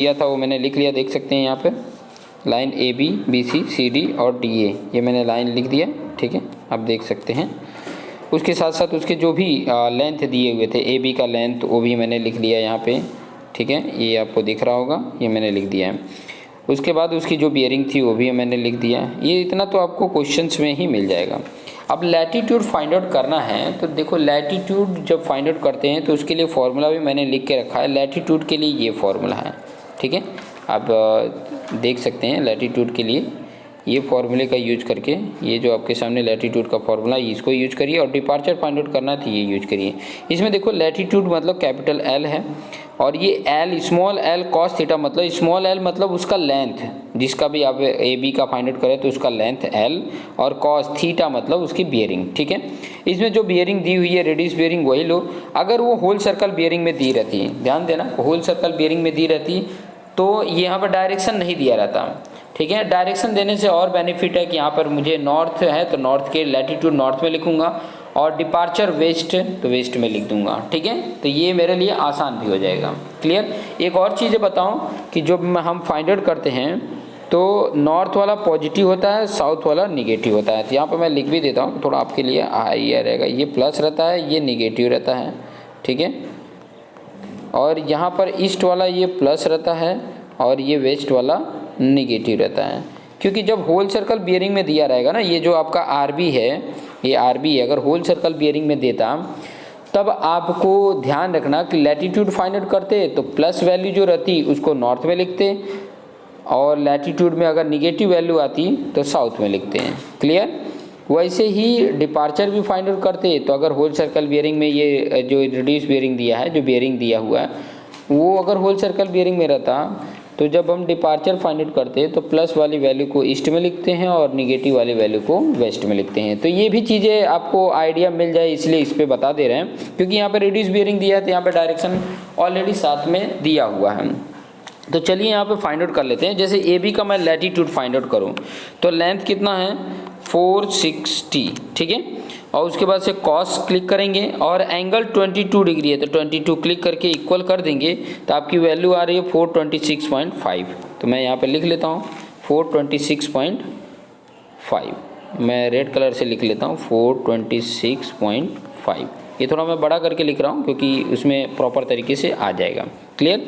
दिया था वो मैंने लिख लिया, देख सकते हैं यहाँ पे line A B B C C D और डी ए, ये मैंने लाइन लिख दिया। ठीक है, आप देख सकते हैं। उसके साथ साथ उसके जो भी लेंथ दिए हुए थे, ए बी का लेंथ वो भी मैंने लिख लिया यहाँ पे। ठीक है, ये आपको दिख रहा होगा, ये मैंने लिख दिया है। उसके बाद उसकी जो बियरिंग थी वो भी मैंने लिख दिया। ये इतना तो आपको क्वेश्चंस में ही मिल जाएगा। अब लैटीट्यूड फाइंड आउट करना है तो देखो, लैटीट्यूड जब फाइंड आउट करते हैं तो उसके लिए फॉर्मूला भी मैंने लिख के रखा है। लैटीट्यूड के लिए ये फॉर्मूला है। ठीक है, आप देख सकते हैं लैटीट्यूड के लिए ये फॉर्मूले का यूज करके, ये जो आपके सामने लैटीट्यूड का फॉर्मूला इसको यूज करिए, और डिपार्चर फाइंड आउट करना है तो ये यूज करिए। इसमें देखो लैटीट्यूड मतलब कैपिटल एल है, और ये L small L cos theta, मतलब स्मॉल एल मतलब उसका लेंथ, जिसका भी आप ए बी का फाइंड आउट करें तो उसका लेंथ एल, और कॉस थीटा मतलब उसकी बियरिंग। ठीक है, इसमें जो बियरिंग दी हुई है रेडियस बियरिंग वही लो। अगर वो होल सर्कल बियरिंग में दी रहती है, ध्यान देना, होल सर्कल बियरिंग में दी रहती तो यहाँ पर डायरेक्शन नहीं दिया रहता। ठीक है, डायरेक्शन देने से और बेनिफिट है कि यहाँ पर मुझे नॉर्थ है तो नॉर्थ के लैटीट्यूड नॉर्थ में लिखूंगा, और डिपार्चर वेस्ट तो वेस्ट में लिख दूंगा। ठीक है, तो ये मेरे लिए आसान भी हो जाएगा। क्लियर। एक और चीज़ बताऊं कि जब हम फाइंड आउट करते हैं तो नॉर्थ वाला पॉजिटिव होता है, साउथ वाला निगेटिव होता है। तो यहाँ पर मैं लिख भी देता हूँ, थोड़ा आपके लिए आइडिया रहेगा। ये प्लस रहता है, ये निगेटिव रहता है। ठीक है, और यहाँ पर ईस्ट वाला ये प्लस रहता है, और ये वेस्ट वाला निगेटिव रहता है। क्योंकि जब होल सर्कल बियरिंग में दिया रहेगा ना, ये जो आपका आर बी है, ये आर बी है, अगर होल सर्कल बियरिंग में देता तब आपको ध्यान रखना कि लैटीट्यूड फाइंड आउट करते तो प्लस वैल्यू जो रहती उसको नॉर्थ में लिखते, और लैटीट्यूड में अगर निगेटिव वैल्यू आती तो साउथ में लिखते हैं। क्लियर। वैसे ही डिपार्चर भी फाइंड आउट करते तो अगर होल सर्कल बियरिंग में ये जो रिड्यूस बियरिंग दिया है, जो बियरिंग दिया हुआ है वो अगर होल सर्कल बियरिंग में रहता तो जब हम डिपार्चर फाइंड आउट करते हैं तो प्लस वाली वैल्यू को ईस्ट में लिखते हैं और निगेटिव वाली वैल्यू को वेस्ट में लिखते हैं। तो ये भी चीज़ें आपको आइडिया मिल जाए इसलिए इस पर बता दे रहे हैं, क्योंकि यहाँ पे रिड्यूस बियरिंग दिया है तो यहाँ पे डायरेक्शन ऑलरेडी साथ में दिया हुआ है। तो चलिए यहाँ पे फाइंड आउट कर लेते हैं। जैसे ए बी का मैं लैटीट्यूड फाइंड आउट करूँ तो लेंथ कितना है 460। ठीक है, और उसके बाद से कॉस क्लिक करेंगे और एंगल 22 डिग्री है तो 22 क्लिक करके इक्वल कर देंगे तो आपकी वैल्यू आ रही है 426.5। तो मैं यहाँ पे लिख लेता हूँ 426.5, मैं रेड कलर से लिख लेता हूँ 426.5। ये थोड़ा मैं बड़ा करके लिख रहा हूँ क्योंकि उसमें प्रॉपर तरीके से आ जाएगा। क्लियर।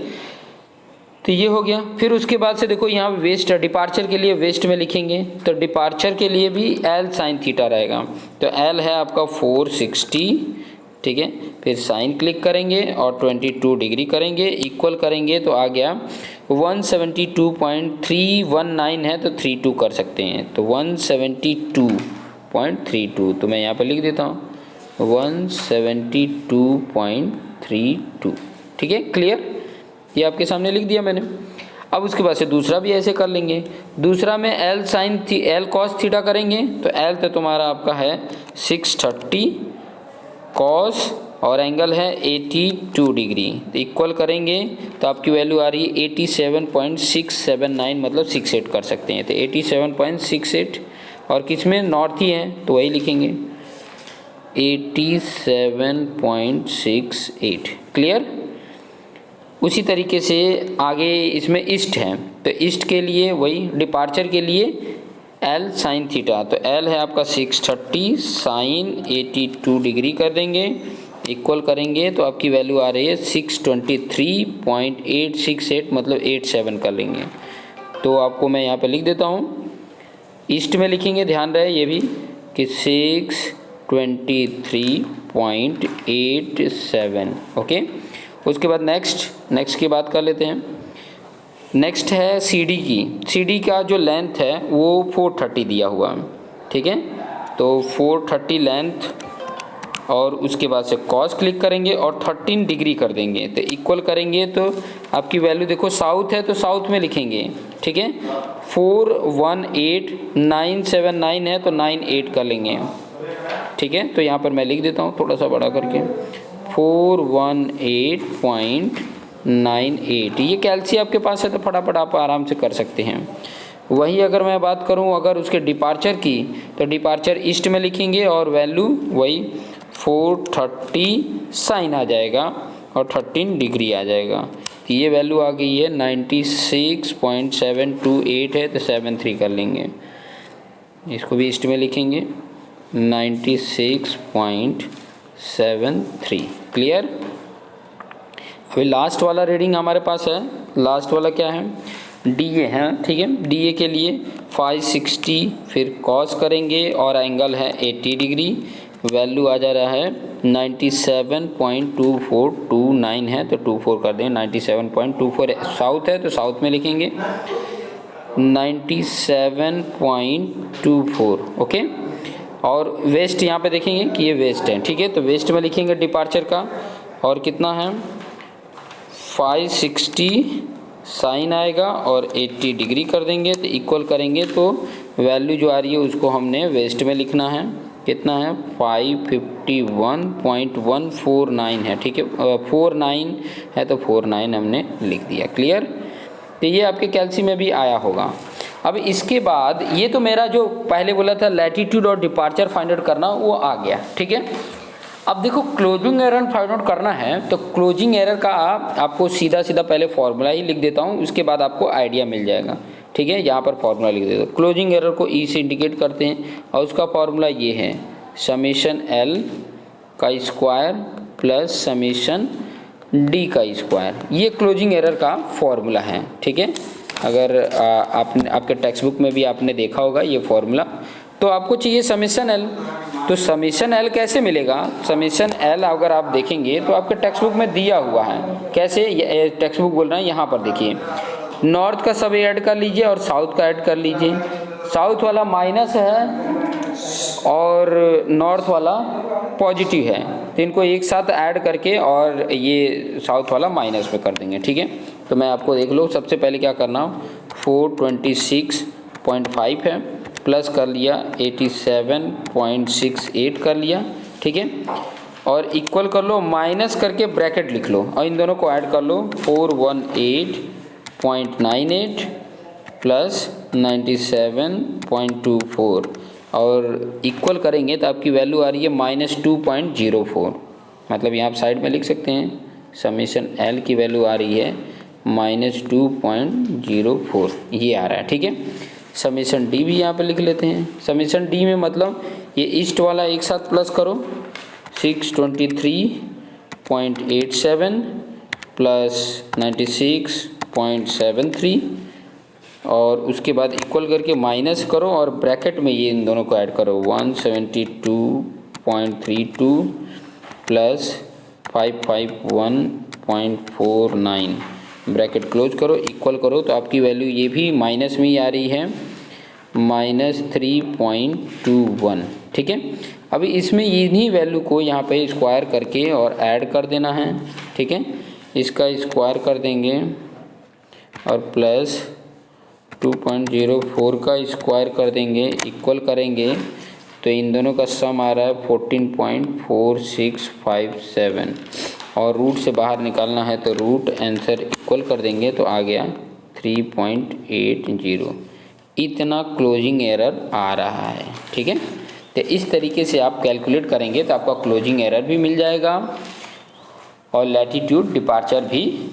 तो ये हो गया। फिर उसके बाद से देखो यहाँ वेस्ट, डिपार्चर के लिए वेस्ट में लिखेंगे तो डिपार्चर के लिए भी एल साइन थीटा रहेगा। तो एल है आपका 460। ठीक है, फिर साइन क्लिक करेंगे और 22 डिग्री करेंगे, इक्वल करेंगे तो आ गया 172.319 है तो 32 कर सकते हैं। तो 172.32 तो मैं यहाँ पर लिख देता हूँ 172.32। ठीक है, क्लियर। ये आपके सामने लिख दिया मैंने। अब उसके बाद से दूसरा भी ऐसे कर लेंगे। दूसरा में L sine L cos theta करेंगे तो एल तो तुम्हारा आपका है 630 कॉस और एंगल है 82 डिग्री। तो इक्वल करेंगे तो आपकी वैल्यू आ रही है 87.679, मतलब 68 कर सकते हैं। तो 87.68 और किस में नॉर्थ ही है तो वही लिखेंगे 87.68। क्लियर। उसी तरीके से आगे इसमें ईस्ट है तो ईस्ट के लिए वही, डिपार्चर के लिए एल साइन थीटा तो एल है आपका 630 साइन 82 डिग्री कर देंगे, इक्वल करेंगे तो आपकी वैल्यू आ रही है 623.868, मतलब 87 कर लेंगे। तो आपको मैं यहाँ पे लिख देता हूँ, ईस्ट में लिखेंगे, ध्यान रहे ये भी कि 623.87। ओके। उसके बाद नेक्स्ट की बात कर लेते हैं। नेक्स्ट है CD की। CD का जो लेंथ है वो 430 दिया हुआ है। ठीक है, तो 430 लेंथ और उसके बाद से कॉस क्लिक करेंगे और 13 डिग्री कर देंगे तो इक्वल करेंगे तो आपकी वैल्यू देखो साउथ है तो साउथ में लिखेंगे। ठीक है, 418979 है तो 98 कर लेंगे। ठीक है, तो यहाँ पर मैं लिख देता हूँ थोड़ा सा बड़ा करके 418.98। ये कैल्सी आपके पास है तो फटाफट आप आराम से कर सकते हैं। वही अगर मैं बात करूं अगर उसके डिपार्चर की तो डिपार्चर ईस्ट में लिखेंगे और वैल्यू वही 430 साइन आ जाएगा और 13 डिग्री आ जाएगा। तो ये वैल्यू आ गई है 96.728 है, तो 73 कर लेंगे। इसको भी ईस्ट में लिखेंगे 96.73। क्लियर। अभी लास्ट वाला रीडिंग हमारे पास है। लास्ट वाला क्या है? DA है, ठीक है। DA के लिए 560, फिर कॉस करेंगे और एंगल है 80 डिग्री। वैल्यू आ जा रहा है 97.2429 है, तो 24 कर दें। 97.24 साउथ है, तो साउथ में लिखेंगे 97.24। ओके। और वेस्ट यहाँ पे देखेंगे कि ये वेस्ट है, ठीक है। तो वेस्ट में लिखेंगे डिपार्चर का, और कितना है 560 साइन आएगा और 80 डिग्री कर देंगे, तो इक्वल करेंगे तो वैल्यू जो आ रही है उसको हमने वेस्ट में लिखना है। कितना है 551.149 है, ठीक है। 49 है तो 49 हमने लिख दिया। क्लियर। तो ये आपके कैल्सी में भी आया होगा। अब इसके बाद ये तो मेरा जो पहले बोला था लैटीट्यूड और डिपार्चर फाइंड आउट करना, वो आ गया, ठीक है। अब देखो क्लोजिंग एरर फाइंड आउट करना है, तो क्लोजिंग एरर का आपको सीधा सीधा पहले फॉर्मूला ही लिख देता हूँ, उसके बाद आपको आइडिया मिल जाएगा, ठीक है। यहाँ पर फॉर्मूला लिख देता हूँ। क्लोजिंग एरर को ई से इंडिकेट करते हैं, और उसका फॉर्मूला ये है समेशन एल का स्क्वायर प्लस समेशन डी का स्क्वायर। ये क्लोजिंग एरर का फॉर्मूला है, ठीक है। अगर आपने आपके टेक्स्ट बुक में भी आपने देखा होगा ये फॉर्मूला। तो आपको चाहिए समेशन एल, तो समेशन एल कैसे मिलेगा? समेशन एल अगर आप देखेंगे तो आपके टेक्स्ट बुक में दिया हुआ है। कैसे? टेक्स्ट बुक बोल रहे हैं, यहाँ पर देखिए, नॉर्थ का सब ऐड कर लीजिए और साउथ का ऐड कर लीजिए। साउथ वाला माइनस है और नॉर्थ वाला पॉजिटिव है, तो इनको एक साथ ऐड करके और ये साउथ वाला माइनस में कर देंगे, ठीक है। तो मैं आपको देख लो, सबसे पहले क्या करना, 426.5 है, प्लस कर लिया 87.68 कर लिया, ठीक है। और इक्वल कर लो, माइनस करके ब्रैकेट लिख लो और इन दोनों को ऐड कर लो, 418.98 प्लस 97.24 और इक्वल करेंगे तो आपकी वैल्यू आ रही है -2.04। मतलब यहाँ आप साइड में लिख सकते हैं समेशन एल की वैल्यू आ रही है -2.04, ये आ रहा है, ठीक है। समेशन डी भी यहाँ पे लिख लेते हैं। समेशन डी में मतलब ये ईस्ट वाला एक साथ प्लस करो, 623.87 प्लस 96.73 और उसके बाद इक्वल करके माइनस करो और ब्रैकेट में ये इन दोनों को ऐड करो, 172.32 प्लस 551.49 ब्रैकेट क्लोज करो, इक्वल करो तो आपकी वैल्यू ये भी माइनस में ही आ रही है -3.21, ठीक है। अभी इसमें इन्हीं वैल्यू को यहाँ पे स्क्वायर करके और ऐड कर देना है, ठीक है। इसका स्क्वायर कर देंगे और प्लस 2.04 का स्क्वायर कर देंगे, इक्वल करेंगे तो इन दोनों का सम आ रहा है 14.4657 और रूट से बाहर निकालना है तो रूट आंसर इक्वल कर देंगे तो आ गया 3.80। इतना क्लोजिंग एरर आ रहा है, ठीक है। तो इस तरीके से आप कैलकुलेट करेंगे तो आपका क्लोजिंग एरर भी मिल जाएगा और लैटीट्यूड डिपार्चर भी